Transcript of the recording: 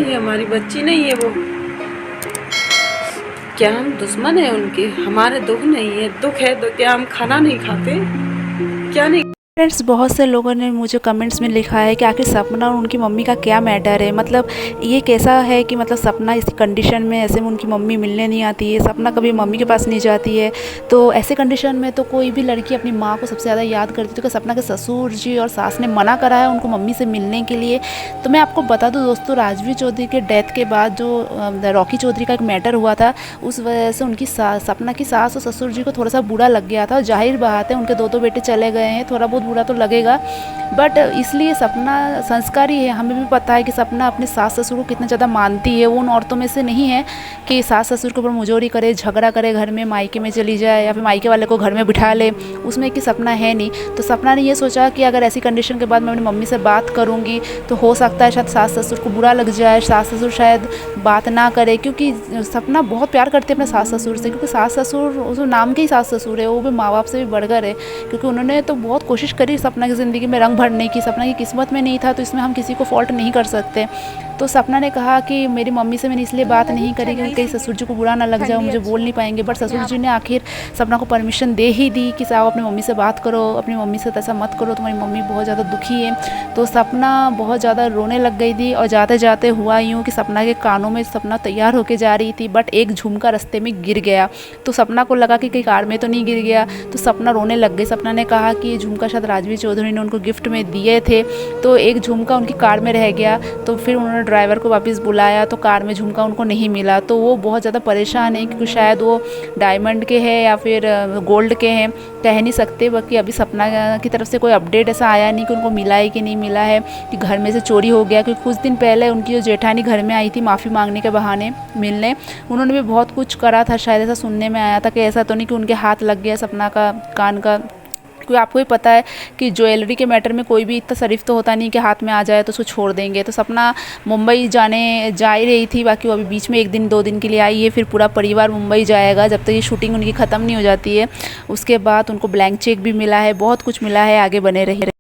है, हमारी बच्ची नहीं है वो। क्या हम दुश्मन है उनके? हमारे दुख नहीं है, दुख है तो क्या हम खाना नहीं खाते? क्या नहीं? फ्रेंड्स, बहुत से लोगों ने मुझे कमेंट्स में लिखा है कि आखिर सपना और उनकी मम्मी का क्या मैटर है। मतलब ये कैसा है कि मतलब सपना इस कंडीशन में ऐसे में उनकी मम्मी मिलने नहीं आती है, सपना कभी मम्मी के पास नहीं जाती है। तो ऐसे कंडीशन में तो कोई भी लड़की अपनी माँ को सबसे ज़्यादा याद करती है। तो सपना के ससुर जी और सास ने मना करा है उनको मम्मी से मिलने के लिए। तो मैं आपको बता दूँ दोस्तों, राजवीर चौधरी के डेथ के बाद जो रॉकी चौधरी का एक मैटर हुआ था, उस वजह से उनकी सपना की सास और ससुर जी को थोड़ा सा बुरा लग गया था। जाहिर बात है, उनके दो बेटे चले गए हैं, थोड़ा बहुत बुरा तो लगेगा। बट इसलिए सपना संस्कारी है, हमें भी पता है कि सपना अपने सास ससुर को कितना ज़्यादा मानती है। वो उन औरतों में से नहीं है कि सास ससुर के ऊपर मुजोरी करे, झगड़ा करे, घर में मायके में चली जाए या फिर मायके वाले को घर में बिठा ले, उसमें कि सपना है नहीं। तो सपना ने ये सोचा कि अगर ऐसी कंडीशन के बाद मैं अपनी मम्मी से बात करूँगी तो हो सकता है शायद सास ससुर को बुरा लग जाए, सास ससुर शायद बात ना करे, क्योंकि सपना बहुत प्यार करते हैं अपने सास ससुर से। क्योंकि सास ससुर उस नाम के ही सास ससुर है, वो भी माँ बाप से भी बढ़कर है। क्योंकि उन्होंने तो बहुत कोशिश करी सपना की ज़िंदगी में रंग भरने की, सपना की किस्मत में नहीं था तो इसमें हम किसी को फॉल्ट नहीं कर सकते। तो सपना ने कहा कि मेरी मम्मी से मैंने इसलिए बात नहीं करी क्योंकि कहीं ससुर जी को बुरा ना लग जाए, मुझे बोल नहीं पाएंगे। बट ससुर जी ने आखिर सपना को परमिशन दे ही दी कि साहब अपनी मम्मी से बात करो, अपनी मम्मी से ऐसा मत करो, तुम्हारी मम्मी बहुत ज़्यादा दुखी है। तो सपना बहुत ज़्यादा रोने लग गई थी और जाते जाते हुआ यूँ कि सपना के कानों में सपना तैयार होके जा रही थी, बट एक झुमका रास्ते में गिर गया। तो सपना को लगा कि कहीं कार में तो नहीं गिर गया, तो सपना रोने लग गई। सपना ने कहा कि ये झुमका शायद राजवीर चौधरी ने उनको गिफ्ट में दिए थे, तो एक झुमका उनकी कार में रह गया। तो फिर उन्होंने ड्राइवर को वापस बुलाया तो कार में झुमका उनको नहीं मिला। तो वो बहुत ज़्यादा परेशान है क्योंकि शायद वो डायमंड के हैं या फिर गोल्ड के हैं, कह नहीं सकते। बाकी अभी सपना की तरफ से कोई अपडेट ऐसा आया नहीं कि उनको मिला है कि नहीं मिला है, कि घर में से चोरी हो गया। क्योंकि कुछ दिन पहले उनकी जो जेठानी घर में आई थी माफ़ी मांगने के बहाने मिलने, उन्होंने भी बहुत कुछ करा था, शायद ऐसा सुनने में आया था कि ऐसा तो नहीं कि उनके हाथ लग गया सपना का कान का। क्योंकि आपको ही पता है कि ज्वेलरी के मैटर में कोई भी इतना शरीफ तो होता नहीं कि हाथ में आ जाए तो उसको छोड़ देंगे। तो सपना मुंबई जा ही रही थी, बाकी वो अभी बीच में 1-2 दिन के लिए आई है। फिर पूरा परिवार मुंबई जाएगा जब तक ये शूटिंग उनकी ख़त्म नहीं हो जाती है। उसके बाद उनको ब्लैंक चेक भी मिला है, बहुत कुछ मिला है, आगे बने रहिए।